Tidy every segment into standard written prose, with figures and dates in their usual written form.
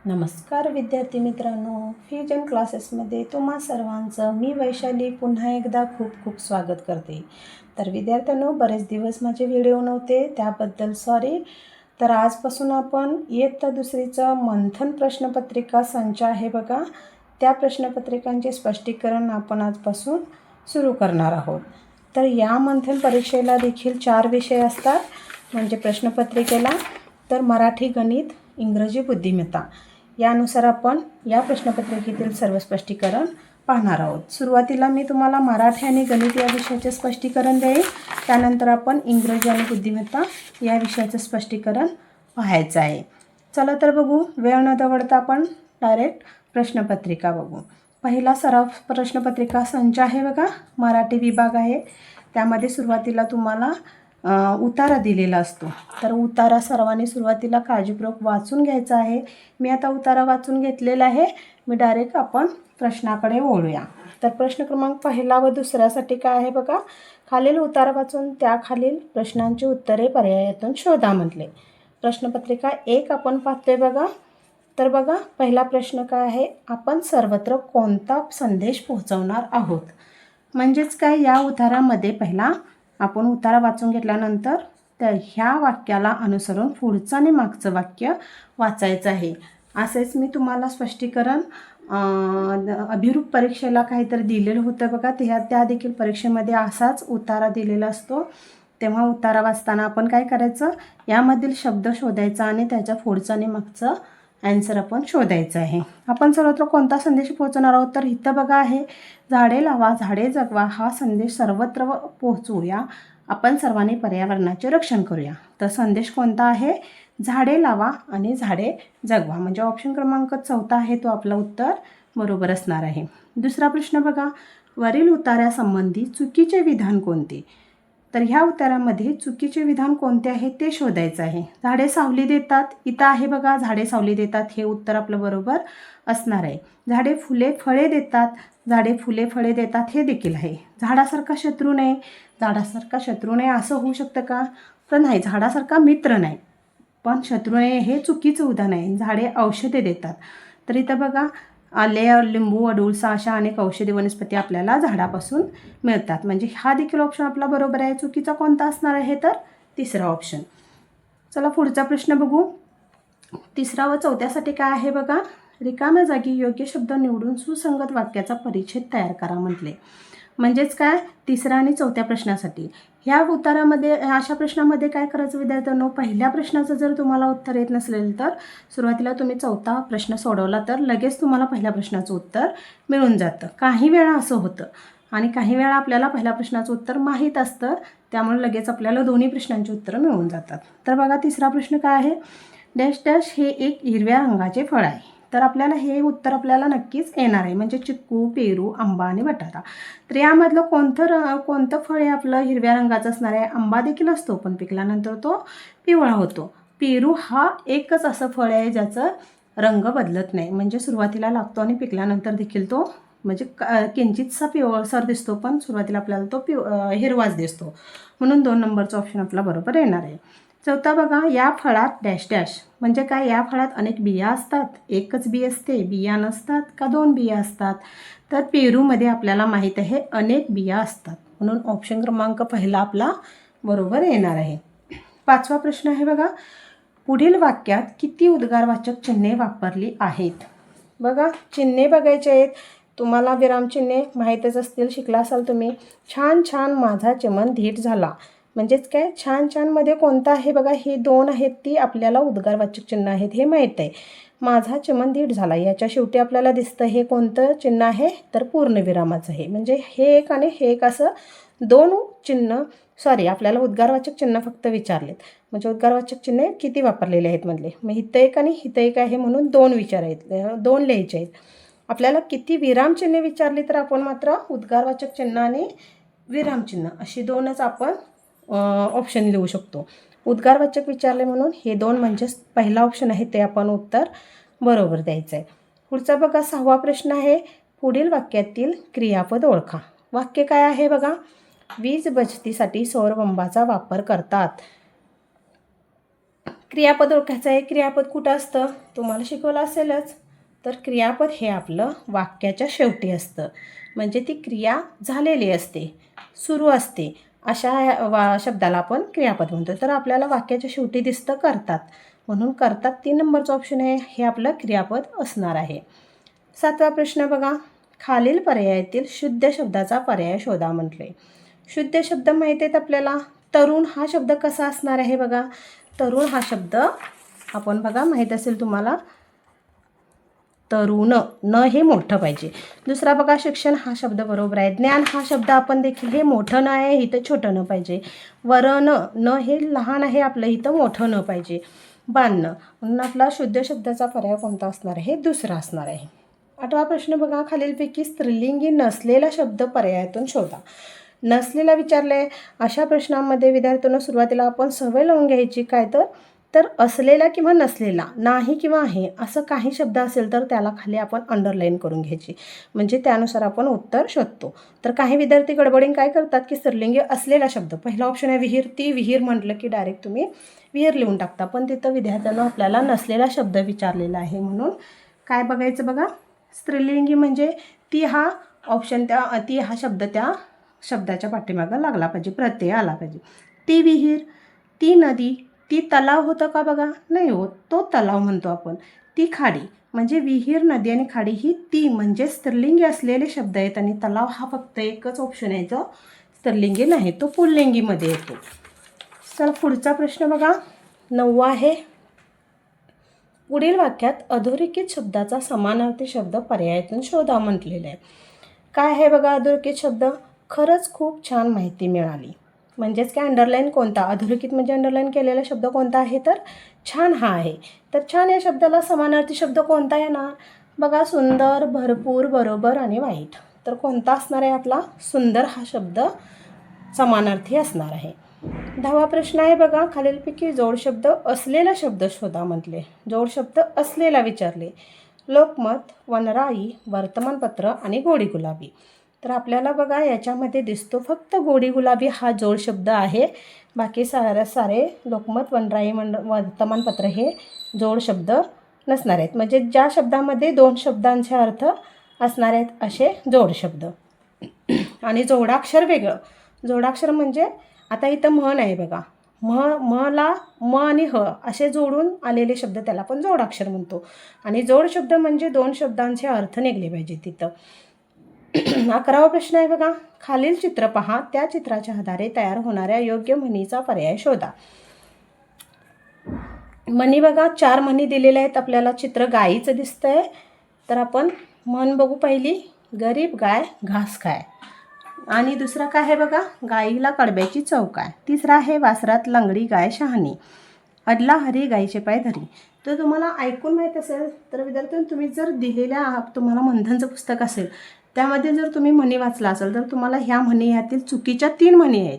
नमस्कार विद्यार्थी मित्रांनो, फ्युजन क्लासेसमध्ये तुम्हा सर्वांचं मी वैशाली पुन्हा एकदा खूप खूप स्वागत करते. तर विद्यार्थ्यांनो, बरेच दिवस माझे व्हिडिओ नव्हते, त्याबद्दल सॉरी. तर आजपासून आपण इयत्ता दुसरीचं मंथन प्रश्नपत्रिका संच आहे बघा, त्या प्रश्नपत्रिकांचे स्पष्टीकरण आपण आजपासून सुरू करणार आहोत. तर या मंथन परीक्षेला देखील 4 विषय असतात, म्हणजे प्रश्नपत्रिकेला. तर मराठी, गणित, इंग्रजी, बुद्धिमत्ता यानुसार आपण या प्रश्नपत्रिकेतील सर्व स्पष्टीकरण पाहणार आहोत. सुरुवातीला मी तुम्हाला मराठी आणि गणित या विषयाचे स्पष्टीकरण देईन, त्यानंतर आपण इंग्रजी आणि बुद्धिमत्ता या विषयाचं स्पष्टीकरण पाहायचं आहे. चला तर बघू, वेळ न दवडता आपण डायरेक्ट प्रश्नपत्रिका बघू. पहिला सराव प्रश्नपत्रिका संच आहे बघा, मराठी विभाग आहे. त्यामध्ये सुरुवातीला तुम्हाला उतारा दिलेला असतो. तर उतारा सर्वांनी सुरुवातीला काळजीपूर्वक वाचून घ्यायचा आहे. मी आता उतारा वाचून घेतलेला आहे. मी डायरेक्ट आपण प्रश्नाकडे वळूया. तर प्रश्न क्रमांक पहिला व दुसऱ्यासाठी काय आहे बघा, खालील उतारा वाचून त्याखालील प्रश्नांची उत्तरे पर्यायातून शोधा म्हटले. प्रश्नपत्रिका 1 आपण पाहतोय बघा. तर बघा, पहिला प्रश्न काय आहे, आपण सर्वत्र कोणता संदेश पोहोचवणार आहोत. म्हणजेच काय, या उतारामध्ये पहिला आपण उतारा वाचून घेतल्यानंतर तर ह्या वाक्याला अनुसरून पुढचं आणि मागचं वाक्य वाचायचं आहे. असेच मी तुम्हाला स्पष्टीकरण अभिरूप परीक्षेला काहीतरी दिलेलं होतं बघा, त्या देखील परीक्षेमध्ये असाच उतारा दिलेला असतो. तेव्हा उतारा वाचताना आपण काय करायचं, यामधील शब्द शोधायचा आणि त्याच्या पुढचं आणि मागचं ॲन्सर आपण शोधायचं आहे. आपण सर्वत्र कोणता संदेश पोहोचवणार आहोत, तर इथं बघा आहे, झाडे लावा झाडे जगवा हा संदेश सर्वत्र पोहोचवूया, आपण सर्वांनी पर्यावरणाचे रक्षण करूया. तर संदेश कोणता आहे, झाडे लावा आणि झाडे जगवा. म्हणजे ऑप्शन क्रमांक 4 आहे तो आपलं उत्तर बरोबर असणार आहे. दुसरा प्रश्न बघा, वरील उतार्यासंबंधी चुकीचे विधान कोणते. तर ह्या उतारामध्ये चुकीचे विधान कोणते आहे ते शोधायचं आहे. झाडे सावली देतात, इथं आहे बघा, झाडे सावली देतात, हे उत्तर आपलं बरोबर असणार आहे. झाडे फुले फळे देतात, झाडे फुले फळे देतात, हे देखील आहे. झाडासारखा शत्रू नाही, झाडासारखा शत्रू नाही असं होऊ शकतं का, तर नाही. झाडासारखा मित्र नाही, पण शत्रू नाही हे चुकीचं उदाहरण आहे. झाडे औषधे देतात, तर इथं बघा, आले, लिंबू, अडुळसा अशा अनेक औषधी वनस्पती आपल्याला झाडापासून मिळतात. म्हणजे हा देखील ऑप्शन आपला बरोबर आहे. चुकीचा कोणता असणार आहे, तर तिसरा ऑप्शन. चला पुढचा प्रश्न बघू. तिसरा व चौथ्यासाठी काय आहे बघा, रिकाम्या जागी योग्य शब्द निवडून सुसंगत वाक्याचा परिच्छेद तयार करा म्हटले. म्हणजेच काय, तिसरा आणि चौथ्या प्रश्नासाठी ह्या उतारामध्ये अशा प्रश्नामध्ये काय करायचं विद्यार्थ्यांनो, पहिल्या प्रश्नाचं जर तुम्हाला उत्तर येत नसेल तर सुरुवातीला तुम्ही चौथा प्रश्न सोडवला तर लगेच तुम्हाला पहिल्या प्रश्नाचं उत्तर मिळून जातं. काही वेळा असं होतं आणि काही वेळा आपल्याला पहिल्या प्रश्नाचं उत्तर माहीत असतं, त्यामुळे लगेच आपल्याला दोन्ही प्रश्नांची उत्तरं मिळून जातात. तर बघा, तिसरा प्रश्न काय आहे, डॅश डॅश हे एक हिरव्या रंगाचे फळ आहे. तर आपल्याला हे उत्तर आपल्याला नक्कीच येणार आहे, म्हणजे चिक्कू, पेरू, आंबा आणि बटाटा. तर यामधलं कोणतं फळ हे आपलं हिरव्या रंगाचं असणार आहे. आंबा देखील असतो, पण पिकल्यानंतर तो पिवळा होतो. पेरू हा एकच असं फळ आहे ज्याचं रंग बदलत नाही, म्हणजे सुरुवातीला लागतो आणि पिकल्यानंतर देखील तो म्हणजे किंचितसा पिवळसर दिसतो, पण सुरुवातीला आपल्याला तो हिरवाच दिसतो. म्हणून 2 नंबरचा ऑप्शन आपला बरोबर येणार आहे. चौथा बघा, या फळात डॅश डॅश म्हणजे काय, या फळात अनेक बिया असतात, एकच बी असते, बिया नसतात का 2 बिया असतात. तर पेरूमध्ये आपल्याला माहीत आहे अनेक बिया असतात, म्हणून ऑप्शन क्रमांक पहिला आपला बरोबर येणार आहे. 5वा प्रश्न आहे बघा, पुढील वाक्यात किती उद्गारवाचक चिन्हे वापरली आहेत. बघा, चिन्हे बघायचे आहेत तुम्हाला. विरामचिन्हे माहीतच असतील, शिकला असाल तुम्ही. छान छान माझा चमन धीट झाला, म्हणजेच काय, छान छानमध्ये कोणतं आहे बघा, हे 2 आहेत, ती आपल्याला उद्गारवाचक चिन्ह आहेत हे माहीत आहे. माझा चमन धीट झाला याच्या शेवटी आपल्याला दिसतं हे कोणतं चिन्ह आहे, तर पूर्णविरामाचं आहे. म्हणजे हे एक आणि हे एक असं 2 चिन्ह, सॉरी आपल्याला उद्गारवाचक चिन्ह फक्त विचारलेत. म्हणजे उद्गारवाचक चिन्हे किती वापरलेले आहेत म्हणले. मग इथं एक आणि इथं एक आहे, म्हणून 2 विचारायचे, 2 लिहायचे आहेत. आपल्याला किती विरामचिन्हे विचारली तर आपण मात्र उद्गारवाचक चिन्ह आणि विरामचिन्ह अशी 2च आपण ऑप्शन लिहू शकतो. उद्गारवाचक विचारले म्हणून हे 2 म्हणजेच पहिला ऑप्शन आहे ते आपण उत्तर बरोबर द्यायचं आहे. पुढचा बघा, 6वा प्रश्न आहे, पुढील वाक्यातील क्रियापद ओळखा. वाक्य काय आहे बघा, वीज बचतीसाठी सौरबंबाचा वापर करतात. क्रियापद ओळखायचं आहे. क्रियापद कुठं असतं तुम्हाला शिकवलं असेलच. तर क्रियापद हे आपलं वाक्याच्या शेवटी असतं, म्हणजे ती क्रिया झालेली असते, सुरू असते, अशा शब्दाला आपण क्रियापद म्हणतो. तर आपल्याला वाक्याच्या शेवटी दिसतं करतात, म्हणून करतात 3 नंबरचं ऑप्शन आहे, हे आपलं क्रियापद असणार आहे. 7वा प्रश्न बघा, खालील पर्यायातील शुद्ध शब्दाचा पर्याय शोधा म्हटले. शुद्ध शब्द माहिती आहेत आपल्याला. तरुण हा शब्द कसा असणार आहे बघा. तरुण हा शब्द आपण बघा माहीत असेल तुम्हाला, तरुण, न हे मोठं पाहिजे. दुसरा बघा, शिक्षण हा शब्द बरोबर आहे. ज्ञान हा शब्द आपण देखील हे मोठं न आहे, इथं छोटं न पाहिजे. वरण, न हे लहान आहे आपलं, इथं मोठं न पाहिजे. बांधणं, म्हणून आपला शुद्ध शब्दाचा पर्याय कोणता असणार आहे, दुसरा असणार आहे. 8वा प्रश्न बघा, खालीलपैकी स्त्रीलिंगी नसलेला शब्द पर्यायातून शोधा. नसलेला विचारले. अशा प्रश्नांमध्ये विद्यार्थ्यांना सुरुवातीला आपण सवय लावून घ्यायची, काय तर असलेला किंवा नसलेला, नाही किंवा आहे असं काही शब्द असेल तर त्याला खाली आपण अंडरलाईन करून घ्यायची, म्हणजे त्यानुसार आपण उत्तर शोधतो. तर काही विद्यार्थी गडबडीने काय करतात की स्त्रीलिंगी असलेला शब्द, पहिला ऑप्शन आहे विहीर, ती विहीर म्हटलं की डायरेक्ट तुम्ही विहीर लिहून टाकता, पण तिथं विद्यार्थ्यांना आपल्याला नसलेला शब्द विचारलेला आहे, म्हणून काय बघायचं बघा, स्त्रीलिंगी म्हणजे ती हा ऑप्शन ती हा शब्द त्या शब्दाच्या पाठीमागं लागला पाहिजे, प्रत्यय आला पाहिजे. ती विहीर, ती नदी, ती तलाव होतं का बघा, नाही होत, तो तलाव म्हणतो आपण. ती खाडी, म्हणजे विहीर, नदी आणि खाडी ही ती म्हणजे स्त्रीलिंगी असलेले शब्द आहेत, आणि तलाव हा फक्त एकच ऑप्शन आहे जो स्त्रीलिंगी नाही, तो पुल्लिंगीमध्ये येतो. चला पुढचा प्रश्न बघा, 9वा आहे. पुढील वाक्यात अधोरेखित शब्दाचा समानार्थी शब्द पर्यायातून शोधा म्हटलेलं आहे. काय आहे बघा अधोरेखित शब्द. खरंच खूप छान माहिती मिळाली, म्हणजेच काय अंडरलाईन कोणता, अधोरेखित म्हणजे अंडरलाईन केलेला शब्द कोणता आहे, तर छान हा आहे. तर छान या शब्दाला समानार्थी शब्द कोणता येणार बघा, सुंदर, भरपूर, बरोबर आणि वाईट. तर कोणता असणार आहे आपला, सुंदर हा शब्द समानार्थी असणार आहे. 10वा प्रश्न आहे बघा, खालीलपैकी जोडशब्द असलेला शब्द शोधा म्हटले. जोडशब्द असलेला विचारले. लोकमत, वनराई, वर्तमानपत्र आणि गोडी गुलाबी. तर आपल्याला बघा याच्यामध्ये दिसतो फक्त गोडी गुलाबी हा जोडशब्द आहे, बाकी सारे लोकमत, वनराई, वर्तमानपत्र हे जोडशब्द नसणार आहेत, म्हणजे ज्या शब्दामध्ये 2 शब्दांचे अर्थ असणार आहेत असे जोडशब्द. आणि जोडाक्षर वेगळं. जोडाक्षर म्हणजे आता इथं म्हण आहे बघा, मला म आणि ह असे जोडून आलेले शब्द त्याला आपण जोडाक्षर म्हणतो, आणि जोड शब्द म्हणजे 2 शब्दांचे अर्थ निघले पाहिजे तिथं. 11वा प्रश्न आहे बघा, खालील चित्र पहा, त्या चित्राच्या आधारे तयार होणाऱ्या योग्य म्हणीचा पर्याय शोधा. म्हणी बघा 4 म्हणी दिलेल्या आहेत आपल्याला. चित्र गाईचं दिसतंय, तर आपण म्हण बघू पहिली, गरीब गाय घास खाय. आणि दुसरा काय आहे बघा, गाईला कडब्याची चव काय. तिसरा आहे वासरात लंगडी गाय शहाणी, अडला हरी गाईचे पाय धरी. तर तुम्हाला ऐकून माहीत असेल तर विद्यार्थ्यांनो, तुम्ही जर दिलेल्या तुम्हाला मंथनचं पुस्तक असेल त्यामध्ये जर तुम्ही म्हणी वाचला असेल तर तुम्हाला ह्या म्हणी, यातील चुकीच्या 3 म्हणी आहेत,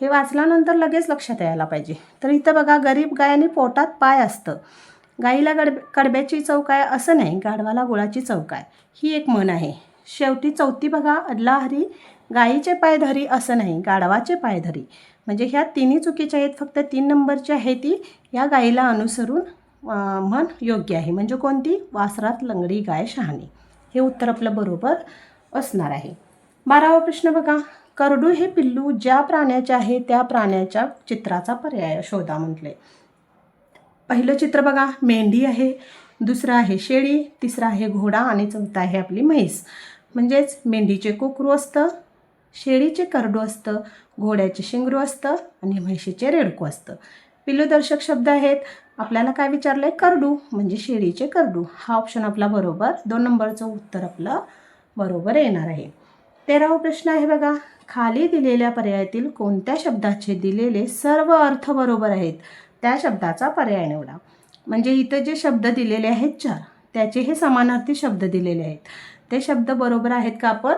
हे वाचल्यानंतर लगेच लक्षात यायला पाहिजे. तर इथं बघा, गरीब गाय आणि पोटात पाय असतं, गाईला कडब्याची चव काय असं नाही, गाढवाला गुळाची चव काय, ही एक म्हण आहे. शेवटी चौथी बघा, अडला हरी गाईचे पाय धरी असं नाही, गाढवाचे पाय धरी. म्हणजे ह्या तिन्ही चुकीच्या आहेत, फक्त 3 नंबरची आहे ती या गाईला अनुसरून म्हण योग्य आहे. म्हणजे कोणती, वासरात लंगडी गाय शहाणी, हे उत्तर आपलं बरोबर असणार आहे. 12वा प्रश्न बघा, करडू हे पिल्लू ज्या प्राण्याचे आहे त्या प्राण्याच्या चित्राचा पर्याय शोधा म्हटले. पहिलं चित्र बघा, मेंढी आहे, दुसरं आहे शेळी, तिसरं आहे घोडा आणि चौथा आहे आपली म्हैस. म्हणजेच मेंढीचे कोकरू असतं, शेळीचे करडू असतं, घोड्याचे शिंगरू असतं आणि म्हैशीचे रेडकू असतं. पिल्लूदर्शक शब्द आहेत. आपल्याला काय विचारलं आहे, करडू, म्हणजे शेळीचे करडू. हा ऑप्शन आपला बरोबर, 2 नंबरचं उत्तर आपलं बरोबर येणार आहे. 13वा प्रश्न आहे बघा, खाली दिलेल्या पर्यायातील कोणत्या शब्दाचे दिलेले सर्व अर्थ बरोबर आहेत त्या शब्दाचा पर्याय निवडा. म्हणजे इथं जे शब्द दिलेले आहेत 4, त्याचे हे समानार्थी शब्द दिलेले आहेत, ते शब्द बरोबर आहेत का आपण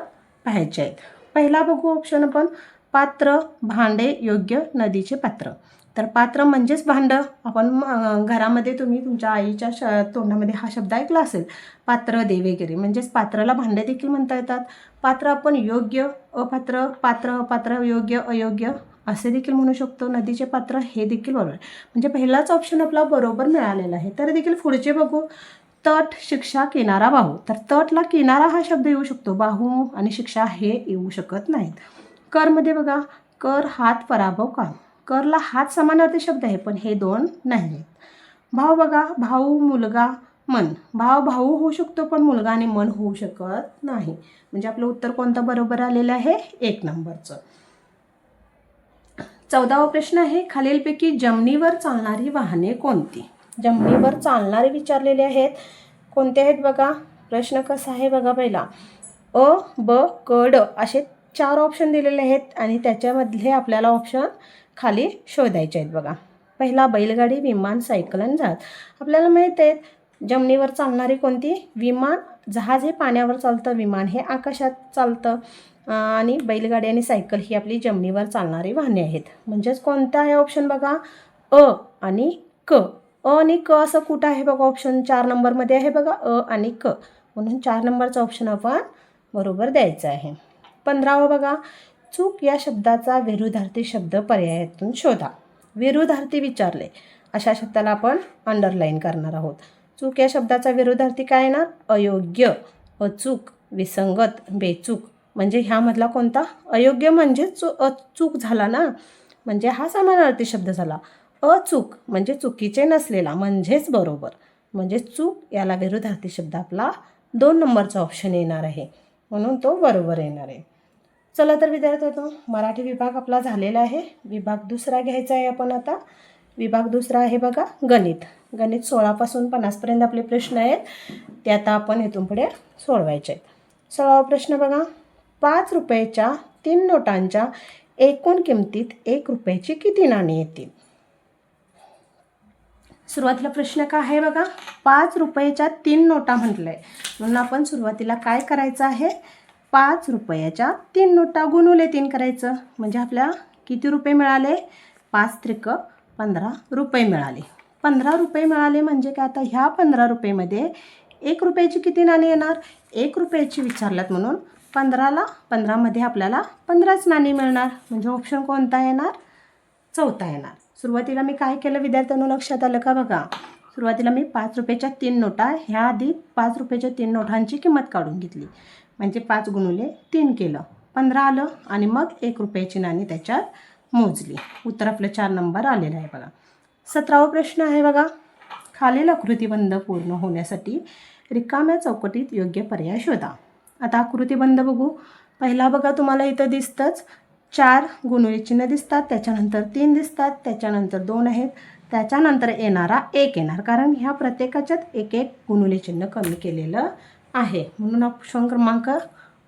पाहायचे आहेत. पहिला बघू ऑप्शन आपण, पात्र, भांडे योग्य, नदीचे पात्र. तर पात्र म्हणजेच भांडं. आपण घरामध्ये तुम्ही तुमच्या आईच्या तोंडामध्ये हा शब्द ऐकला असेल, पात्र दे वगैरे, म्हणजेच पात्राला भांडे देखील म्हणता येतात. पात्र आपण योग्य, अपात्र, पात्र, अपात्र, योग्य, अयोग्य असे देखील म्हणू शकतो. नदीचे पात्र हे देखील बरोबर आहे. म्हणजे पहिलाच ऑप्शन आपला बरोबर मिळालेला आहे. तर देखील पुढचे बघू. तट, शिक्षा, किनारा, बाहू. तर तटला किनारा हा शब्द येऊ शकतो, बाहू आणि शिक्षा हे येऊ शकत नाहीत. करमध्ये बघा, कर, हात, पराभव, काम. करला हात समानार्थी शब्द आहे, पण हे दोन नाही आहेत. भाव बघा, भाऊ, मुलगा, मन. भाव भाऊ होऊ शकतो, पण मुलगा आणि मन होऊ शकत नाही. म्हणजे आपलं उत्तर कोणतं बरोबर आलेलं आहे? 1 नंबरचं. 14वा प्रश्न आहे, खालीलपैकी जमिनीवर चालणारी वाहने कोणती? जमिनीवर चालणारे विचारलेले आहेत. कोणते आहेत बघा? प्रश्न कसा आहे बघा. पहिला अ, ब, क, ड असे 4 ऑप्शन दिलेले आहेत आणि त्याच्यामधले आपल्याला ऑप्शन खाली शोधायचे आहेत बघा. पहिला बैलगाडी, विमान, सायकल आणि जहाज. आपल्याला माहीत आहे जमिनीवर चालणारी कोणती? विमान. जहाज हे पाण्यावर चालतं, विमान हे आकाशात चालतं आणि बैलगाडी आणि सायकल ही आपली जमिनीवर चालणारी वाहने आहेत. म्हणजेच कोणता आहे ऑप्शन बघा? अ आणि क. अ आणि क असं कुठं आहे बघा? ऑप्शन 4 नंबरमध्ये आहे बघा, अ आणि क. म्हणून 4 नंबरचा ऑप्शन आपण बरोबर द्यायचा आहे. 15वा बघा, चूक या शब्दाचा विरुद्धार्थी शब्द पर्यायातून शोधा. विरुद्धार्थी विचारले अशा शब्दाला आपण अंडरलाईन करणार आहोत. चूक या शब्दाचा विरुद्धार्थी काय येणार? अयोग्य, अचूक, विसंगत, बेचूक. म्हणजे ह्यामधला कोणता? अयोग्य म्हणजे चूक झाला ना, म्हणजे हा समानार्थी शब्द झाला. अचूक म्हणजे चुकीचे नसलेला म्हणजेच बरोबर. म्हणजे चूक याला विरुद्धार्थी शब्द आपला 2 नंबरचा ऑप्शन येणार आहे, म्हणून तो बरोबर येणार आहे. चला तर विद्यार्थ्यांनो, मराठी विभाग आपला झालेला आहे. विभाग दुसरा घ्यायचा आहे आपण आता. विभाग दुसरा आहे बघा गणित. गणित 16 पासून 50 पर्यंत आपले प्रश्न आहेत, ते आता आपण इथून पुढे सोडवायचे आहेत. 16वा प्रश्न बघा, 5 रुपयाच्या 3 नोटांच्या एकूण किमतीत 1 रुपयाची किती नाणी येतील? सुरुवातीला प्रश्न काय आहे बघा? 5 रुपयाच्या 3 नोटा म्हटलं आहे, म्हणून आपण सुरुवातीला काय करायचं आहे? 5 रुपयाच्या 3 नोटा गुणुले 3 करायचं. म्हणजे आपल्याला किती रुपये मिळाले? 5 त्रिक 15 रुपये मिळाले. 15 रुपये मिळाले म्हणजे काय? आता ह्या 15 रुपयेमध्ये 1 रुपयाची किती नाणी येणार? 1 रुपयाची विचारल्यात म्हणून 15मध्ये आपल्याला 15च नाणी मिळणार. म्हणजे ऑप्शन कोणता येणार? चौथा येणार. सुरुवातीला मी काय केलं विद्यार्थ्यांनो, लक्षात आलं का बघा? सुरुवातीला मी 5 रुपयाच्या 3 नोटा, ह्या आधी 5 रुपयाच्या 3 नोटांची किंमत काढून घेतली. म्हणजे 5 गुणुले 3 केलं, 15 आलं आणि मग 1 रुपयाची नाणी त्याच्यात मोजली. उत्तर आपलं 4 नंबर आलेलं आहे बघा. 17वा प्रश्न आहे बघा, खालील आकृतिबंध पूर्ण होण्यासाठी रिकाम्या चौकटीत योग्य पर्याय शोधा. आता आकृतिबंध बघू. पहिला बघा, तुम्हाला इथं दिसतंच 4 गुणुले चिन्ह दिसतात, त्याच्यानंतर 3 दिसतात, त्याच्यानंतर 2 आहेत, त्याच्यानंतर येणारा 1 येणार, कारण ह्या प्रत्येकाच्यात 1 गुणुले चिन्ह कमी केलेलं आहे, म्हणून ऑप्शन क्रमांक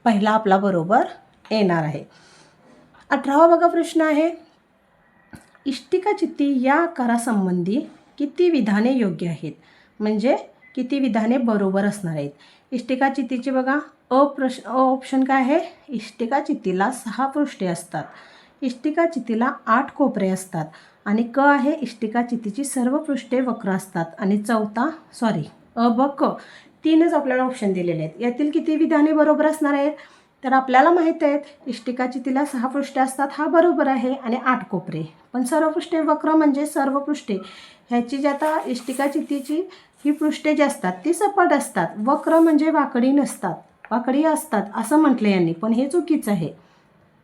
पहिला आपला बरोबर येणार आहे. 18वा बघा प्रश्न आहे, इष्टिका चित्ती या आकारासंबंधी किती विधाने योग्य आहेत? म्हणजे किती विधाने बरोबर असणार आहेत? इष्टिका चित्तीची बघा ऑप्शन काय आहे? इष्टिका चित्तीला 6 पृष्ठे असतात, इष्टिका चित्तीला 8 कोपरे असतात आणि क आहे इष्टिका चित्तीची सर्व पृष्ठे वक्र असतात आणि अ, ब, क 3च आपल्याला ऑप्शन दिलेले आहेत. यातील किती विधाने बरोबर असणार आहेत? तर आपल्याला माहीत आहेत इष्टिका चित्तीला 6 पृष्ठे असतात, हा बरोबर आहे, आणि 8 कोपरे. पण सर्व पृष्ठे वक्र म्हणजे सर्व पृष्ठे, ह्याची जी आता इष्टिका चित्तीची ही पृष्ठे जी असतात ती सपाट असतात, वक्र म्हणजे वाकडी नसतात, वाकडी असतात असं म्हटलं यांनी, पण हे चुकीचं आहे.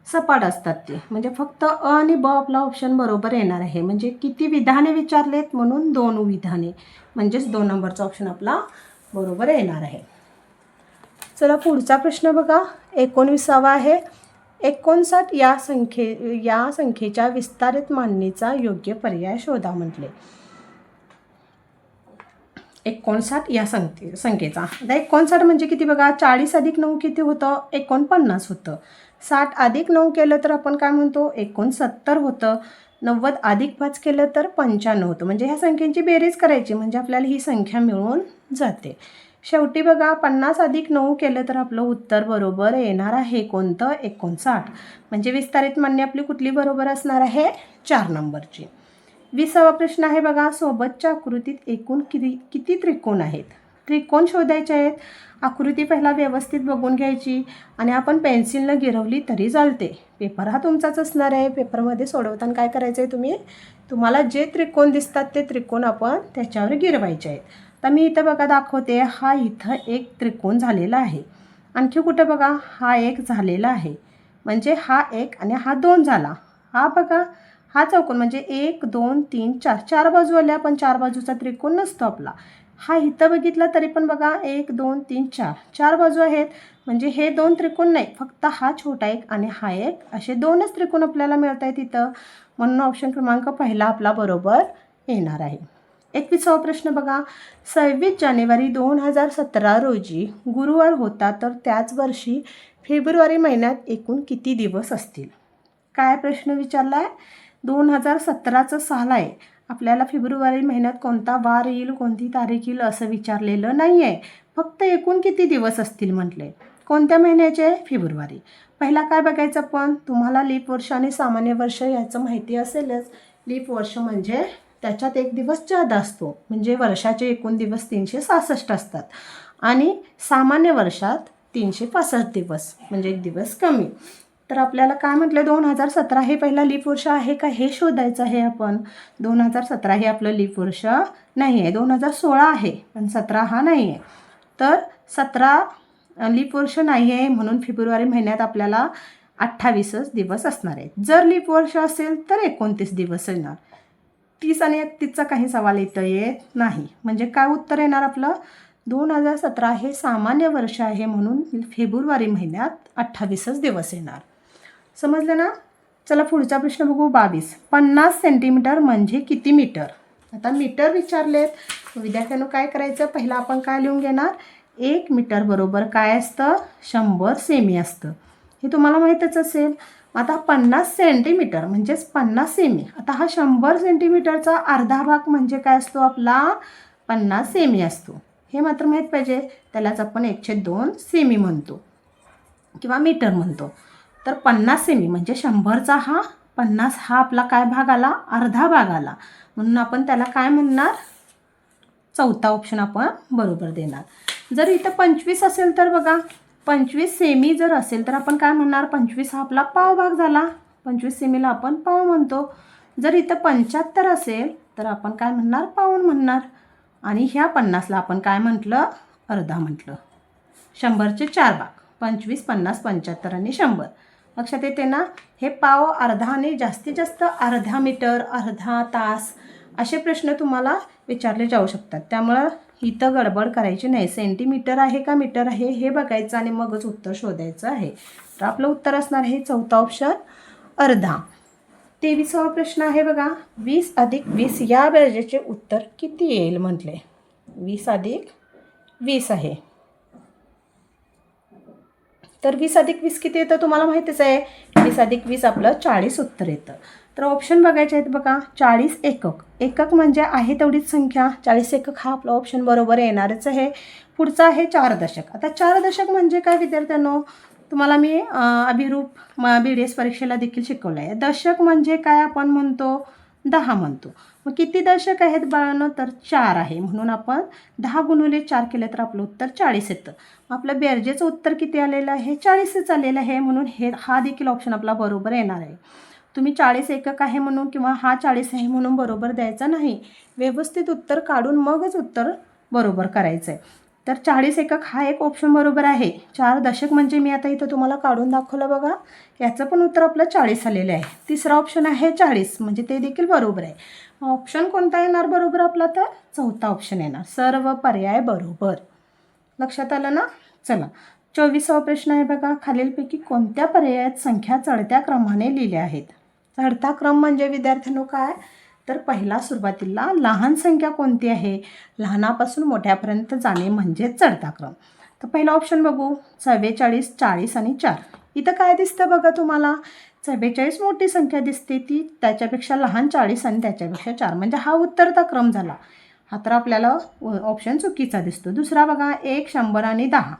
सपाट असतात ते, म्हणजे फक्त अ आणि ब आपला ऑप्शन बरोबर येणार आहे. म्हणजे किती विधाने विचारलेत? म्हणून 2 विधाने, म्हणजेच 2 नंबरचा ऑप्शन आपला बरोबर येणार आहे. चला पुढचा प्रश्न बघा, 19वा आहे, 59 या संख्येच्या विस्तारित मांडणीचा योग्य पर्याय शोधा म्हटले. 59 या संख्येचा. आता 59 म्हणजे किती बघा? 40 अधिक 9 किती होतं? 49 होतं. 60 अधिक 9 केलं तर आपण काय म्हणतो? 69 होतं. 90 अधिक 5 केलं तर 95 होतं. म्हणजे ह्या संख्यांची बेरीज करायची म्हणजे आपल्याला ही संख्या मिळून जाते. शेवटी बघा 50 अधिक 9 केलं तर आपलं उत्तर बरोबर येणार आहे कोणतं? 59. म्हणजे विस्तारित मांडणी आपली कुठली बरोबर असणार आहे? 4 नंबरची. 20वा प्रश्न आहे बघा, सोबतच्या आकृतीत एकूण किती त्रिकोण आहेत? त्रिकोण शोधायचे आहेत. आकृती पहिला व्यवस्थित बघून घ्यायची आणि आपण पेन्सिलनं गिरवली तरी चालते. पेपर हा तुमचाच असणार आहे. पेपरमध्ये सोडवताना काय करायचं आहे, तुम्हाला जे त्रिकोण दिसतात ते त्रिकोण आपण त्याच्यावर गिरवायचे आहेत. तर मी इथं बघा दाखवते, हा इथं एक त्रिकोण झालेला आहे. आणखी कुठं बघा, हा एक झालेला आहे, म्हणजे हा एक आणि हा दोन झाला. हा बघा, हा चौकोन म्हणजे 1 2 3 4 4 बाजू आल्या, पण 4 बाजूचा त्रिकोण नसतो आपला. हा इथं बघितला तरी पण बघा 1 2 3 4 4 बाजू आहेत, म्हणजे हे दोन त्रिकोण नाही, फक्त हा छोटा एक आणि हा एक, असे दोनच त्रिकोण आपल्याला मिळत आहेत इथं. म्हणून ऑप्शन क्रमांक पहिला आपला बरोबर येणार आहे. 21वा प्रश्न बघा, 26 जानेवारी 2017 रोजी गुरुवार होता, तर त्याच वर्षी फेब्रुवारी महिन्यात एकूण किती दिवस असतील? काय प्रश्न विचारला आहे? 2017चं साल आहे. आपल्याला फेब्रुवारी महिन्यात कोणता वार येईल, कोणती तारीख येईल असं विचारलेलं नाही आहे. फक्त एकूण किती दिवस असतील म्हटले. कोणत्या महिन्याचे? फेब्रुवारी. पहिला काय बघायचं आपण, तुम्हाला लीप वर्ष आणि सामान्य वर्ष याचं माहिती असेलच. लीप वर्ष म्हणजे त्याच्यात एक दिवस जादा असतो, म्हणजे वर्षाचे एकूण दिवस 366 असतात आणि सामान्य वर्षात 365 दिवस, म्हणजे एक दिवस कमी. तर आपल्याला काय म्हटलं, 2017 हे पहिला लीप वर्ष आहे का हे शोधायचं आहे आपण. 2017 हे आपलं लीप वर्ष नाही आहे, 2016 आहे, पण 17 हा नाही आहे. तर 17 लीप वर्ष नाही आहे, म्हणून फेब्रुवारी महिन्यात आपल्याला 28च दिवस असणार आहेत. जर लीप वर्ष असेल तर 29 दिवस येणार. 30 आणि 31चा काही सवाल इथं येत नाही. म्हणजे काय उत्तर येणार आपलं, 2017 हे सामान्य वर्ष आहे, म्हणून फेब्रुवारी महिन्यात 28च दिवस येणार. समजलं ना? चला पुढचा प्रश्न बघू. 22. 50 सेंटीमीटर म्हणजे किती मीटर? आता मीटर विचारलेत, विद्यार्थ्यांनो काय करायचं, पहिला आपण काय लिहून घेणार, 1 मीटर बरोबर काय असतं, 100 सेमी असतं. हे तुम्हाला माहीतच असेल. आता 50 सेंटीमीटर म्हणजेच 50 सेमी. आता हा 100 सेंटीमीटरचा अर्धा भाग म्हणजे काय असतो आपला, 50 सेमी असतो. हे मात्र माहीत पाहिजे. त्यालाच आपण 1/2 सेमी म्हणतो किंवा मीटर म्हणतो. तर 50 सेमी म्हणजे 100चा हा 50 हा आपला काय भाग आला, अर्धा भाग आला, म्हणून आपण त्याला काय म्हणणार, चौथा ऑप्शन आपण बरोबर देणार. जर इथं 25 असेल तर बघा, 25 सेमी जर असेल तर आपण काय म्हणणार, 25 हा आपला पाव भाग झाला, 25 सेमीला आपण पाव म्हणतो. जर इथं 75 असेल तर आपण काय म्हणणार, पाऊण म्हणणार. आणि ह्या 50ला आपण काय म्हटलं, अर्धा म्हटलं. 100चे 4 भाग, 25 50 75 आणि 100. लक्षात येते ना? हे पाव, अर्धा आणि जास्तीत जास्त अर्धा मीटर, अर्धा तास असे प्रश्न तुम्हाला विचारले जाऊ शकतात. त्यामुळं इथं गडबड करायची नाही. सेंटीमीटर आहे का मीटर आहे हे बघायचं आणि मगच उत्तर शोधायचं आहे. तर आपलं उत्तर असणार आहे चौथा ऑप्शन, अर्धा. 23वा प्रश्न आहे बघा, 20 अधिक 20 या बेरजेचे उत्तर किती येईल म्हटले. 20 अधिक 20 आहे, तर 20 अधिक 20 किती येतं तुम्हाला माहितीच आहे. 20 अधिक 20 आपलं 40 उत्तर येतं. तर ऑप्शन बघायचे आहेत बघा. 40 एकक, एकक म्हणजे आहे तेवढीच संख्या, 40 एकक हा आपला ऑप्शन बरोबर येणारच आहे. पुढचा आहे 4 दशक. आता 4 दशक म्हणजे काय विद्यार्थ्यांनो, तुम्हाला मी अभिरूप BDS परीक्षेला देखील शिकवलं आहे. दशक म्हणजे काय आपण म्हणतो, 10 म्हणतो. मग किती दशक आहेत बाळांनो, तर 4 आहे, म्हणून आपण 10 गुणिले 4 केलं तर आपलं उत्तर 40 येतं. आपलं बेरजेचं उत्तर किती आलेलं आहे, 40च आलेलं आहे, म्हणून हा देखील ऑप्शन आपला बरोबर येणार आहे. तुम्ही 40 एकक आहे म्हणून किंवा हा 40 आहे म्हणून बरोबर द्यायचं नाही. व्यवस्थित उत्तर काढून मगच उत्तर बरोबर करायचं आहे. तर 40 एकक हा एक ऑप्शन बरोबर आहे. 4 दशक म्हणजे मी आता इथं तुम्हाला काढून दाखवलं बघा, याचं पण उत्तर आपलं 40 आलेलं आहे. तिसरा ऑप्शन आहे 40, म्हणजे ते देखील बरोबर आहे. ऑप्शन कोणता येणार बरोबर आपला, तर चौथा ऑप्शन येणार. सर्व पर्याय बरोबर. लक्षात आलं ना? चला 24वा प्रश्न आहे बघा, खालीलपैकी कोणत्या पर्यायात संख्या चढत्या क्रमाने लिहिल्या आहेत. चढता क्रम म्हणजे विद्यार्थ्यांनो काय, तर पहिला सुरुवातीला लहान संख्या कोणती आहे, लहानापासून मोठ्यापर्यंत जाणे म्हणजे चढता क्रम. तर पहिला ऑप्शन बघू, 44 40 आणि 4. इथं काय दिसतं बघा तुम्हाला, 44 मोठी संख्या दिसते, ती त्याच्यापेक्षा लहान 40 आणि त्याच्यापेक्षा 4, म्हणजे हा उत्तरता क्रम झाला. हा तर आपल्याला ऑप्शन चुकीचा दिसतो. दुसरा बघा, 1 100 आणि 10.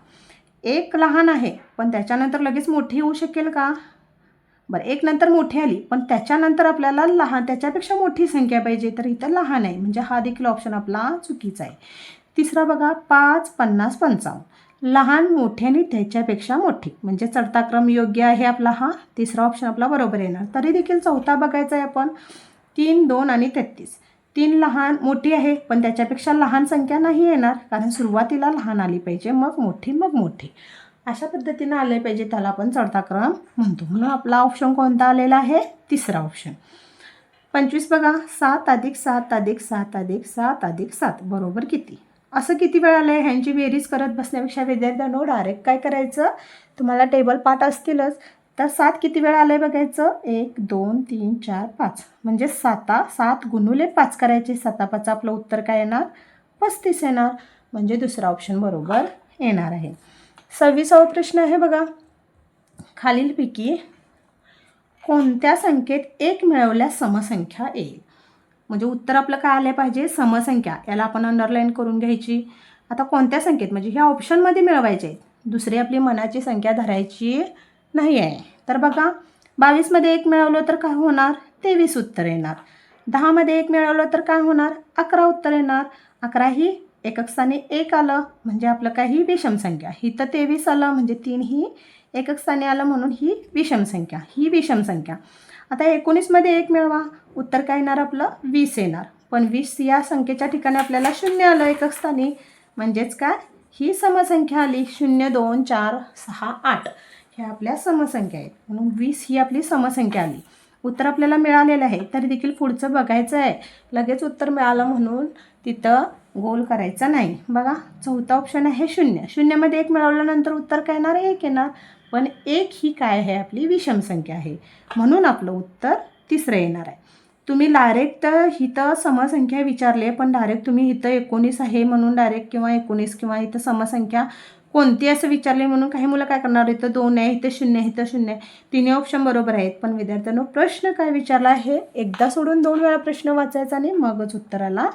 1 लहान आहे पण त्याच्यानंतर लगेच मोठी येऊ शकेल का, बरं 1 नंतर मोठी आली पण त्याच्यानंतर आपल्याला त्याच्यापेक्षा मोठी संख्या पाहिजे, तर इथं लहान आहे, म्हणजे हा देखील ऑप्शन आपला चुकीचा आहे. तिसरा बघा 5, 50, 55. लहान मोठे आणि त्याच्यापेक्षा मोठी म्हणजे चढता क्रम योग्य आहे आपला हा. तिसरा ऑप्शन आपला बरोबर येणार. तरी देखील चौथा बघायचा आहे आपण. 3, 2 आणि 33. 3 लहान मोठी आहे पण त्याच्यापेक्षा लहान संख्या नाही येणार कारण सुरुवातीला लहान आली पाहिजे मग मोठी मग मोठी अशा पद्धतीनं आले पाहिजे, त्याला आपण चढता क्रम म्हणतो. म्हणून आपला ऑप्शन कोणता आलेला आहे? तिसरा ऑप्शन. 25 बघा 7 अधिक 7 अधिक 7 अधिक 7 अधिक 7 बरोबर किती? असं किती वेळ आलं आहे ह्यांची बेरीज करत बसण्यापेक्षा विद्यार्थ्यांनो डायरेक्ट काय करायचं, तुम्हाला टेबल पाठ असतीलच तर 7 किती वेळ आलं आहे बघायचं. 1 2 3 4 5 म्हणजे 7 गुणुले 5 करायचे. 7 5 आपलं उत्तर काय येणार? 35 येणार. म्हणजे दुसरा ऑप्शन बरोबर येणार आहे. 26वा प्रश्न आहे बघा. खालीलपैकी कोणत्या संख्येत 1 मिळवल्यास समसंख्या येईल? म्हणजे उत्तर आपलं काय आलं पाहिजे? समसंख्या. याला आपण अंडरलाईन करून घ्यायची. आता कोणत्या संख्येत म्हणजे ह्या ऑप्शनमध्ये मिळवायचे आहेत, दुसरी आपली मनाची संख्या धरायची नाही आहे. तर बघा 22मध्ये 1 मिळवलं तर काय होणार? 23 उत्तर येणार. 10मध्ये 1 मिळवलं तर काय होणार? 11 उत्तर येणार. 11 ही एकक स्थानी 1 आलं म्हणजे आपलं काय? ही विषम संख्या. ही तर 23 आलं म्हणजे 3 ही एकक स्थानी आलं म्हणून ही विषम संख्या. ही विषम संख्या. आता 19मध्ये 1 मिळवा, उत्तर काय येणार आपलं? 20 येणार. पण 20 या संख्येच्या ठिकाणी आपल्याला 0 आलं एकक स्थानी म्हणजेच काय? ही समसंख्या आली. 0 2 4 6 8 ह्या आपल्या समसंख्या आहेत म्हणून 20 ही आपली समसंख्या आली. उत्तर आपल्याला मिळालेलं आहे तरी देखील पुढचं बघायचं आहे. लगेच उत्तर मिळालं म्हणून तिथं गोल करायचं नाही. बघा चौथा ऑप्शन आहे 0. 0मध्ये 1 मिळवल्यानंतर उत्तर काय येणार? 1 येणार. पण 1 ही काय आहे? आपली विषम संख्या आहे म्हणून आपलं उत्तर तिसरं येणार आहे. तुम्ही डायरेक्ट इथं समसंख्या विचारले पण डायरेक्ट तुम्ही इथं 19 आहे म्हणून डायरेक्ट किंवा 19 किंवा इथं समसंख्या कोणती असं विचारले म्हणून काही मुलं काय करणार? इथं 2 आहे, इथं 0 आहे, इथं 0 आहे. तिन्ही ऑप्शन बरोबर आहेत. पण विद्यार्थ्यांनो प्रश्न काय विचारला आहे एकदा सोडून 2 वेळा प्रश्न वाचायचा आणि मगच उत्तराला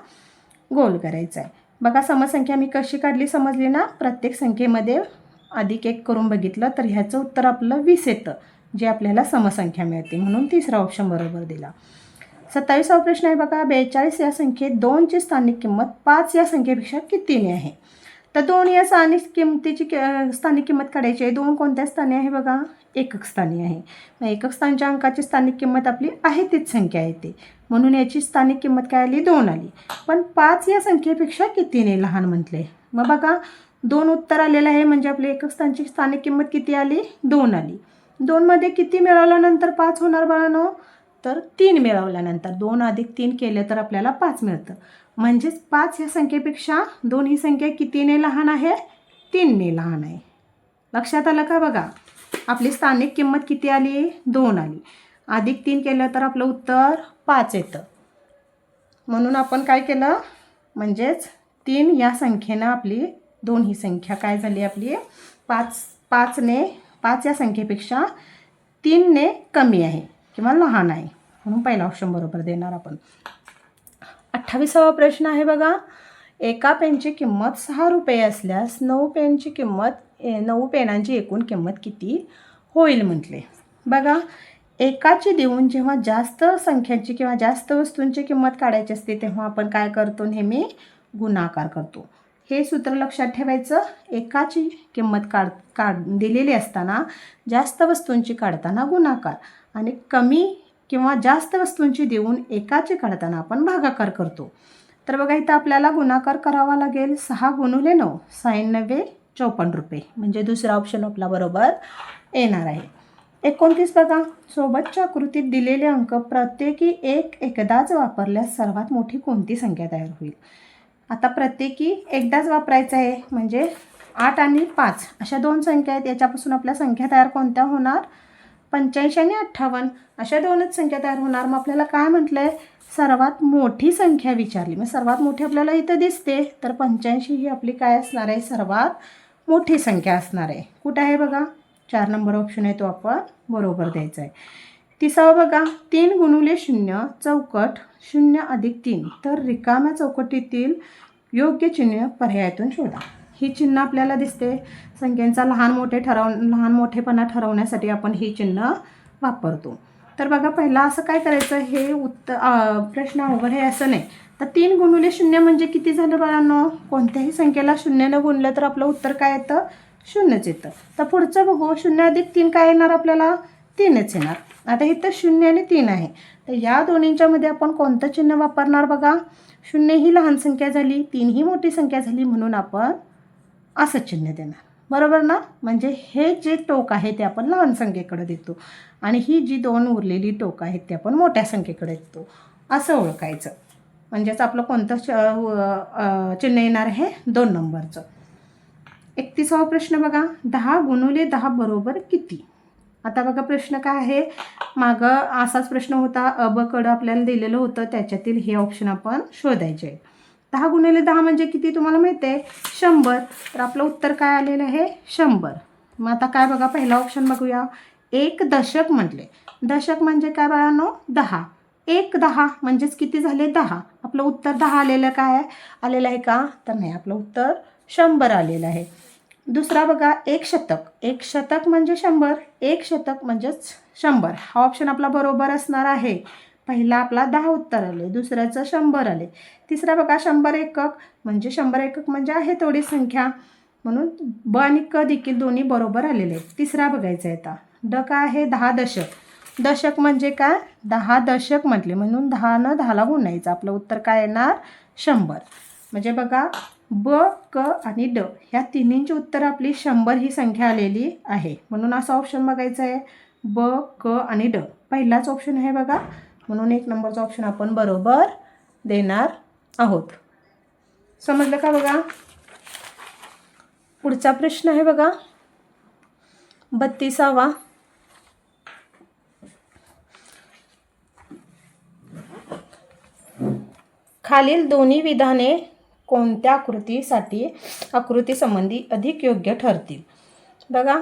गोल करायचा आहे. बघा समसंख्या मी कशी काढली समजली ना? प्रत्येक संख्येमध्ये अधिक 1 करून बघितलं तर ह्याचं उत्तर आपलं 20 येतं जे आपल्याला समसंख्या मिळते म्हणून तिसरा ऑप्शन बरोबर दिला. 27वा प्रश्न आहे बघा. 42 या संख्येत 2ची स्थानिक किंमत 5 या संख्येपेक्षा कितीने आहे? तर 2 या स्थानिक किंमत काढायची आहे. 2 कोणत्या स्थानी आहे बघा? एकक स्थानी आहे. मग एकक स्थानच्या अंकाची स्थानिक किंमत आपली आहे तीच संख्या येते म्हणून याची स्थानिक किंमत काय आली? 2 आली. पण 5 या संख्येपेक्षा कितीने लहान म्हटले. मग बघा 2 उत्तर आलेलं आहे म्हणजे आपली एकक स्थानची स्थानिक किंमत किती आली? 2 आली. 2मध्ये किती मिळवल्यानंतर 5 होणार बाळांनो? तर 3 मिळवल्यानंतर 2 अधिक 3 केलं तर आपल्याला 5 मिळतं. म्हणजेच 5 या संख्येपेक्षा 2 ही संख्या कितीने लहान आहे? 3ने लहान आहे. लक्षात आलं का? बघा आपली स्थानिक किंमत किती आली? 2 आली. अधिक 3 केलं तर आपलं उत्तर 5 येतं. म्हणून आपण काय केलं? म्हणजेच 3 या संख्येनं आपली 2 ही संख्या काय झाली आपली? 5 या संख्येपेक्षा 3ने कमी आहे किंवा लहान आहे म्हणून पहिला ऑप्शन बरोबर देणार आपण. 28वा प्रश्न आहे बघा. एका पेनची किंमत 6 रुपये असल्यास 9 पेनांची एकूण किंमत किती होईल म्हटले. बघा एकाची देऊन जेव्हा जास्त संख्यांची किंवा जास्त वस्तूंची किंमत काढायची असते तेव्हा आपण काय करतो? नेहमी गुणाकार करतो. हे सूत्र लक्षात ठेवायचं. एकाची किंमत दिलेली असताना जास्त वस्तूंची काढताना गुणाकार आणि कमी किंवा जास्त वस्तूंची देऊन एकाची काढताना आपण भागाकार करतो. तर बघा इथं आपल्याला गुणाकार करावा लागेल. 6 गुणुले 9 96 54 रुपये म्हणजे दुसरा ऑप्शन आपला बरोबर येणार आहे. 29 बघा. सोबतच्या आकृतीत दिलेले अंक प्रत्येकी एकदाच वापरल्यास सर्वात मोठी कोणती संख्या तयार होईल? आता प्रत्येकी एकदाच वापरायचं आहे म्हणजे 8 आणि 5 अशा 2 संख्या आहेत. याच्यापासून आपल्या संख्या तयार कोणत्या होणार? 85 आणि 58 अशा 2च संख्या तयार होणार. मग आपल्याला काय म्हटलं आहे? सर्वात मोठी संख्या विचारली. मग सर्वात मोठी आपल्याला इथं दिसते तर 85 ही आपली काय असणार आहे? सर्वात मोठी संख्या असणार आहे. कुठं आहे बघा? 4 नंबर ऑप्शन आहे तो आपण बरोबर द्यायचा आहे. 30वा बघा. 3 गुणुले 0 चौकट 0 अधिक 3 तर रिकाम्या चौकटीतील योग्य चिन्ह पर्यायातून शोधा. ही चिन्ह आपल्याला दिसते. संख्यांचा लहान मोठेपणा ठरवण्यासाठी आपण ही चिन्ह वापरतो. तर बघा पहिला असं काय करायचं, हे प्रश्न अवघड आहे असं नाही. तर 3 गुणिले 0 म्हणजे किती झालं बाळांनो? कोणत्याही संख्येला 0 गुणलं तर आपलं उत्तर काय येतं? 0च येतं. तर पुढचं बघू, 0 अधिक 3 काय येणार आपल्याला? 3च येणार. आता इथं 0 आणि 3 आहे, तर या दोन्हींच्या मध्ये आपण कोणतं चिन्ह वापरणार बघा? 0 ही लहान संख्या झाली, 3 ही मोठी संख्या झाली, म्हणून आपण असं चिन्ह देणार. बरोबर ना? म्हणजे हे जे टोक आहे ते आपण लहान संख्येकडे देतो आणि ही जी 2 उरलेली टोक आहेत ते आपण मोठ्या संख्येकडे देतो, असं ओळखायचं. म्हणजेच आपलं कोणतं चिन्ह येणार आहे? 2 नंबरचं. 31वा प्रश्न बघा, 10 गुणिले 10 बरोबर किती? आता बघा प्रश्न काय आहे, मागं असाच प्रश्न होता, कडं आपल्याला दिलेलं होतं, त्याच्यातील हे ऑप्शन आपण शोधायचे आहे. 10 गुणिले 10 म्हणजे किती तुम्हाला माहिती आहे? 100. तर आपलं उत्तर काय आलेलं आहे? 100. मग आता काय बघा, पहिला ऑप्शन बघूया. 1 दशक म्हटले. दशक म्हणजे काय बाळांनो? 10. 1 10 म्हणजेच किती झाले? 10. आपलं उत्तर 10 आलेलं काय आलेलं आहे का? तर नाही, आपलं उत्तर 100 आलेलं आहे. दुसरा बघा, 1 शतक. 1 शतक म्हणजे 100. 1 शतक म्हणजेच 100. हा ऑप्शन आपला बरोबर असणार आहे. पहिला आपला 10 उत्तर आले, दुसऱ्याचं 100 आले. तिसरा बघा, 100 एकक म्हणजे 100 एकक म्हणजे आहे थोडी संख्या, म्हणून ब आणि क देखील दोन्ही बरोबर आलेले आहेत. तिसरा बघायचा आहे आता. ड काय आहे? 10 दशक. दशक म्हणजे काय? 10 दशक म्हटले, म्हणून 10 न 10ला गुणायचं. आपलं उत्तर काय येणार? 100. म्हणजे बघा, ब, क आणि ड ह्या तिन्हींची उत्तर आपली 100 ही संख्या आलेली आहे, म्हणून असं ऑप्शन बघायचं आहे. ब, क आणि ड पहिलाच ऑप्शन आहे बघा, म्हणून 1 नंबरचा ऑप्शन आपण बरोबर देणार आहोत. समजलं का बघा? पुढचा प्रश्न आहे बघा, 32वा. खालील दोन्ही विधाने कोणत्या आकृती संबंधी अधिक योग्य ठरतील? बघा,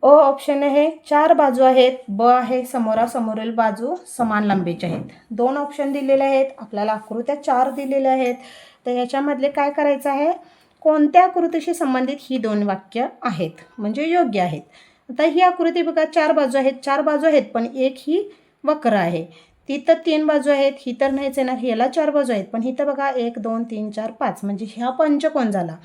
अ ऑप्शन आहे 4 बाजू आहेत, ब आहे समोरासमोरील बाजू समान लांबीच्या आहेत. 2 ऑप्शन दिलेले आहेत, आपल्याला आकृत्या 4 दिलेल्या आहेत. तर याच्यामधले काय करायचं आहे? कोणत्या आकृतीशी संबंधित ही 2 वाक्य आहेत म्हणजे योग्य आहेत. आता ही आकृती बघा, 4 बाजू आहेत. 4 बाजू आहेत, पण एक ही वक्र आहे. ती तर 3 बाजू आहेत, ही तर नाहीच येणार. ह्याला 4 बाजू आहेत, पण इथं बघा 1 2 3 4 5 म्हणजे ह्या पंचकोन झाला.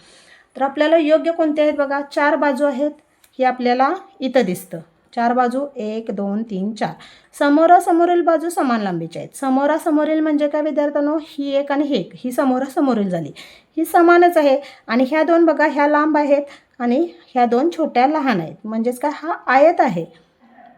तर आपल्याला योग्य कोणते आहेत बघा? 4 बाजू आहेत, हे आपल्याला इथं दिसतं. 4 बाजू 1 2 3 4. समोरासमोरील बाजू समान लांबीच्या आहेत. समोरासमोरील म्हणजे काय विद्यार्थ्यांनो? ही एक आणि ही एक, ही समोरासमोरील झाली. ही समानच आहे. आणि ह्या 2 बघा, ह्या लांब आहेत आणि ह्या 2 छोट्या लहान आहेत. म्हणजेच काय? हा आयत आहे.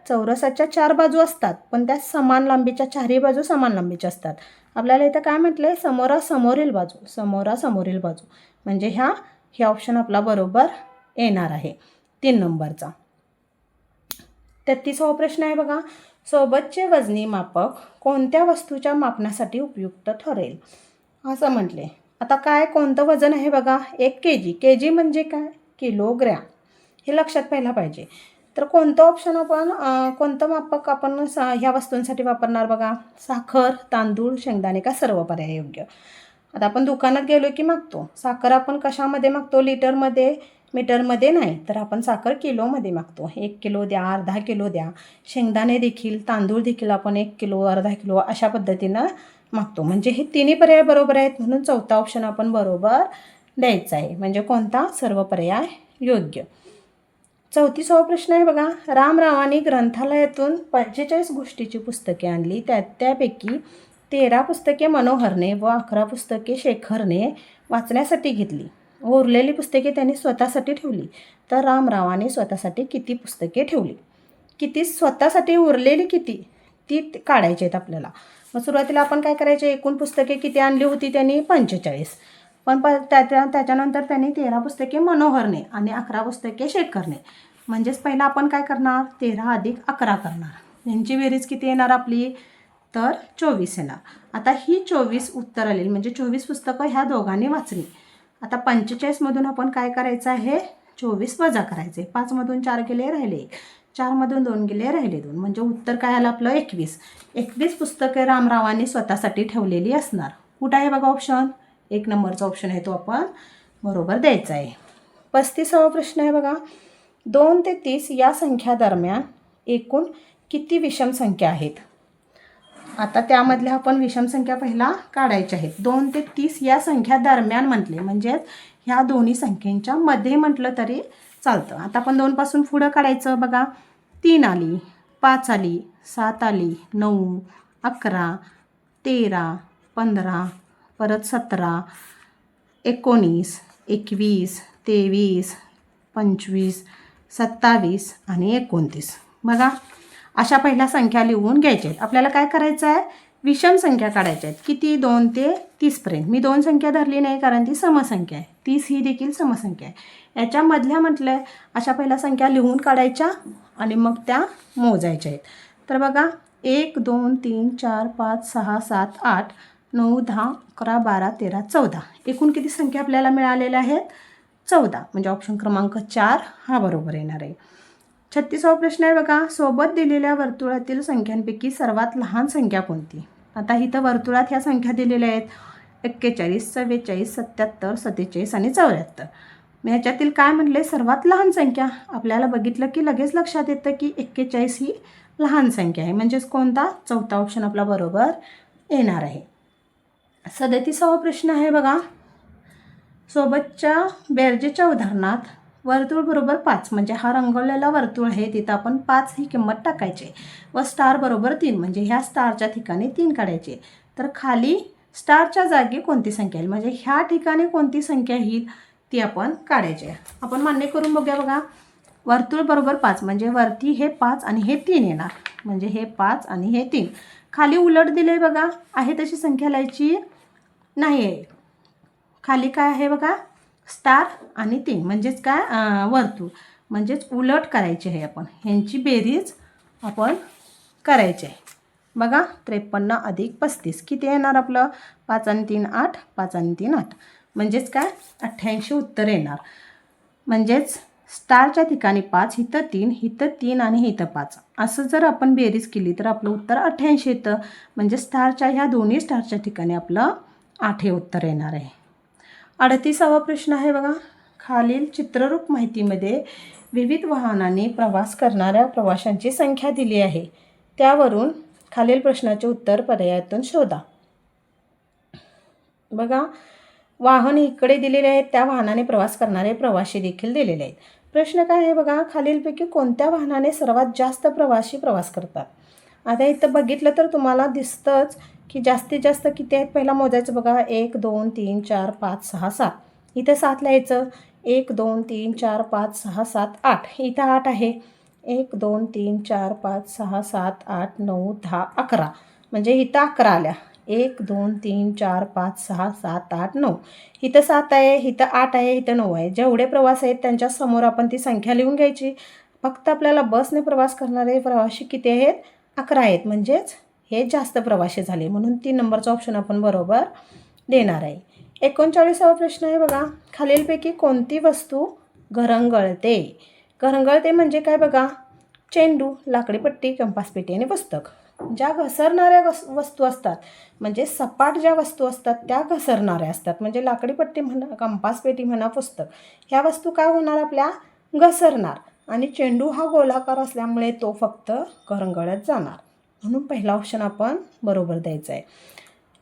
चौरसाच्या 4 बाजू असतात, पण त्या समान लांबीच्या, 4ही बाजू समान लांबीच्या असतात. आपल्याला इथं काय म्हटलंय? समोरासमोरील बाजू. समोरासमोरील बाजू म्हणजे हे ऑप्शन आपला बरोबर येणार आहे 3 नंबरचा. 33वा प्रश्न आहे बघा, सोबतचे वजनी मापक कोणत्या वस्तूच्या मापनासाठी उपयुक्त ठरेल असं म्हटले. आता काय कोणतं वजन आहे बघा? 1 kg. kg म्हणजे काय? किलोग्रॅम. हे लक्षात पहिला पाहिजे. तर कोणतं ऑप्शन आपण कोणतं मापक आपण ह्या वस्तूंसाठी वापरणार बघा? साखर, तांदूळ, शेंगदाणे का सर्व पर्याय योग्य? आता आपण दुकानात गेलो की मागतो. साखर आपण कशामध्ये मागतो? लिटरमध्ये, मीटरमध्ये नाही. तर आपण साखर किलोमध्ये मागतो. 1 किलो द्या, अर्धा किलो द्या. शेंगदाणे देखील, तांदूळ देखील आपण 1 किलो, अर्धा किलो अशा पद्धतीनं मागतो. म्हणजे हे तिन्ही पर्याय बरोबर आहेत, म्हणून चौथा ऑप्शन आपण बरोबर द्यायचा आहे. म्हणजे कोणता? सर्व पर्याय योग्य. 34वा प्रश्न आहे बघा, रामरावांनी ग्रंथालयातून 45 गोष्टीची पुस्तके आणली. त्यापैकी 13 पुस्तके मनोहरने व 11 पुस्तके शेखरने वाचण्यासाठी घेतली. उरलेली पुस्तके त्यांनी स्वतःसाठी ठेवली. तर रामरावांनी स्वतःसाठी किती पुस्तके ठेवली? किती स्वतःसाठी उरलेली किती ती काढायची आहेत आपल्याला. मग सुरुवातीला आपण काय करायचे? एकूण पुस्तके किती आणली होती त्यांनी? 45. पण त्याच्यानंतर त्यांनी 13 पुस्तके मनोहरने आणि 11 पुस्तके शेखरने. म्हणजेच पहिला आपण काय करणार? 13 अधिक 11 करणार. यांची बेरीज किती येणार आपली? तर 24 येणार. आता ही 24 उत्तर आलेली म्हणजे 24 पुस्तकं ह्या दोघांनी वाचली. आता 45मधून आपण काय करायचं आहे? 24 वजा करायचे. 5मधून 4 गेले, राहिले 1. 4मधून 2 गेले, राहिले 2. म्हणजे उत्तर काय आलं आपलं? 21. 21 पुस्तके रामरावांनी स्वतःसाठी ठेवलेली असणार. कुठं आहे बघा ऑप्शन? 1 नंबरचा ऑप्शन आहे, तो आपण बरोबर द्यायचा आहे. 35वा प्रश्न आहे बघा, 2 ते 30 या संख्या दरम्यान एकूण किती विषम संख्या आहेत. आता त्यामधल्या आपण विषम संख्या पहिला काढायच्या आहेत. 2 ते 30 या संख्या दरम्यान म्हटले, म्हणजेच ह्या दोन्ही संख्यांच्या मध्ये म्हटलं तरी चालतं. आता आपण 2 पासून पुढं काढायचं. बघा, 3 आली, 5 आली, 7 आली, 9, 11, 13, 15, परत 17, 19, 21, 23, 25, 27 आणि 29. बघा, अशा पहिल्या संख्या लिहून घ्यायच्या आहेत. आपल्याला काय करायचं आहे, विषम संख्या काढायच्या आहेत. किती? 2 ते 30पर्यंत. मी 2 संख्या धरली नाही कारण ती समसंख्या आहे. 30 ही देखील समसंख्या आहे. याच्यामधल्या म्हटलं आहे अशा पहिल्या संख्या लिहून काढायच्या आणि मग त्या मोजायच्या आहेत. तर बघा, 1, 2, 3, 4, 5, 6, 7, 8, 9, 10, 11, 12, 13, 14. एकूण किती संख्या आपल्याला मिळालेल्या आहेत? 14. म्हणजे ऑप्शन क्रमांक 4 हा बरोबर येणार आहे. 36वा प्रश्न आहे बघा, सोबत दिलेल्या वर्तुळातील संख्यांपैकी सर्वात लहान संख्या कोणती? आता इथं वर्तुळात ह्या संख्या दिलेल्या आहेत 41, 44, 77, 47 आणि 74. मग ह्याच्यातील काय म्हटले, सर्वात लहान संख्या. आपल्याला बघितलं की लगेच लक्षात येतं की 41 ही लहान संख्या आहे, म्हणजेच कोणता? चौथा ऑप्शन आपला बरोबर येणार आहे. 37वा प्रश्न आहे बघा, सोबतच्या बेरजेच्या उदाहरणात वर्तुळ बरोबर 5, म्हणजे हा रंगवलेला वर्तुळ आहे तिथं आपण 5 ही किंमत टाकायची व स्टार बरोबर 3, म्हणजे ह्या स्टारच्या ठिकाणी 3 काढायचे. तर खाली स्टारच्या जागी कोणती संख्या येईल, म्हणजे ह्या ठिकाणी कोणती संख्या येईल ती आपण काढायची आहे. आपण मान्य करून बघूया. बघा, वर्तुळ बरोबर 5 म्हणजे वरती हे 5 आणि हे 3 येणार, म्हणजे हे 5 आणि हे 3. खाली उलट दिले बघा, आहे तशी संख्या लिहायची नाही आहे. खाली काय आहे बघा, स्टार आणि 3, म्हणजेच काय, वर्तुळ, म्हणजेच उलट करायचे आहे. आपण ह्यांची बेरीज आपण करायची आहे. बघा, 53 अधिक 35 किती येणार आपलं? 5 आणि 3 8, 5 आणि 3 8, म्हणजेच काय, 88 उत्तर येणार. म्हणजेच स्टारच्या ठिकाणी 5, इथं 3, इथं 3 आणि इथं 5, असं जर आपण बेरीज केली तर आपलं उत्तर 88 येतं. म्हणजे स्टारच्या ह्या दोन्ही स्टारच्या ठिकाणी आपलं 8 हे उत्तर येणार आहे. 38वा प्रश्न आहे बघा, खालील चित्ररूप माहितीमध्ये विविध वाहनाने प्रवास करणाऱ्या प्रवाशांची संख्या दिली आहे. त्यावरून खालील प्रश्नाचे उत्तर पर्यायातून शोधा. बघा, वाहन इकडे दिलेले आहेत, त्या वाहनाने प्रवास करणारे प्रवासी देखील दिलेले आहेत. प्रश्न काय आहे बघा, खालीलपैकी कोणत्या वाहनाने सर्वात जास्त प्रवासी प्रवास करतात? आता इथं बघितलं तर तुम्हाला दिसतंच की जास्तीत जास्त किती आहेत. पहिला मोजायचं बघा, 1 2 3 4 5 6 7. इथं 7 लिहायचं. 1 2 3 4 5 6 7 8. इथं 8 आहे. 1 2 3 4 5 6 7 8 9 10 11, म्हणजे इथं 11 आल्या. 1 2 3 4 5 6 7 8 9. इथं 7 आहे, इथं 8 आहे, इथं 9 आहे. जेवढे प्रवास आहेत त्यांच्या समोर आपण ती संख्या लिहून घ्यायची. फक्त आपल्याला बसने प्रवास करणारे प्रवासी किती आहेत? 11 आहेत, म्हणजेच हे जास्त प्रवासी झाले, म्हणून 3 नंबरचा ऑप्शन आपण बरोबर देणार आहे. 39वा प्रश्न आहे बघा, खालीलपैकी कोणती वस्तू घरंगळते? घरंगळते म्हणजे काय बघा, चेंडू, लाकडी पट्टी, कंपासपेटी आणि पुस्तक. ज्या घसरणाऱ्या वस्तू असतात, म्हणजे सपाट ज्या वस्तू असतात त्या घसरणाऱ्या असतात, म्हणजे लाकडी पट्टी म्हणा, कंपासपेटी म्हणा, पुस्तक, ह्या वस्तू काय होणार आपल्या? घसरणार. आणि चेंडू हा गोलाकार असल्यामुळे तो फक्त घरंगळत जाणार, म्हणून पहिला ऑप्शन आपण बरोबर द्यायचा आहे.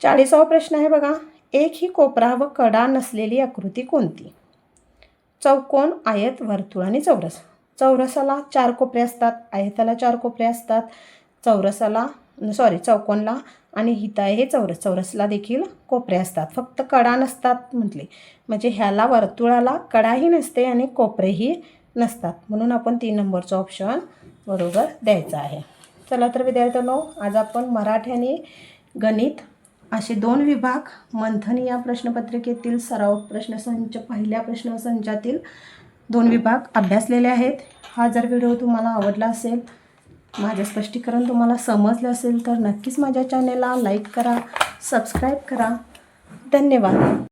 40वा प्रश्न आहे बघा, एक ही कोपरा व कडा नसलेली आकृती कोणती? चौकोन, आयत, वर्तुळ आणि चौरस. चौरसाला 4 कोपरे असतात, आयताला 4 कोपरे असतात, चौकोनला आणि हिता हे चौरसला देखील कोपरे असतात, फक्त कडा नसतात म्हटले. म्हणजे ह्याला वर्तुळाला कडाही नसते आणि कोपरेही नसतात, म्हणून आपण 3 नंबरचा ऑप्शन बरोबर द्यायचा आहे. चला तर विद्यार्थ्यांनो, आज आपण मराठी आणि गणित असे 2 विभाग मंथन या प्रश्नपत्रिकेतील सराव प्रश्नसंच, पहिल्या प्रश्नसंचातील 2 विभाग अभ्यासलेले आहेत. हा जर व्हिडिओ तुम्हाला आवडला असेल, माझे स्पष्टीकरण तुम्हाला समजलं असेल तर नक्कीच माझ्या चॅनेलला लाईक करा, सबस्क्राईब करा. धन्यवाद.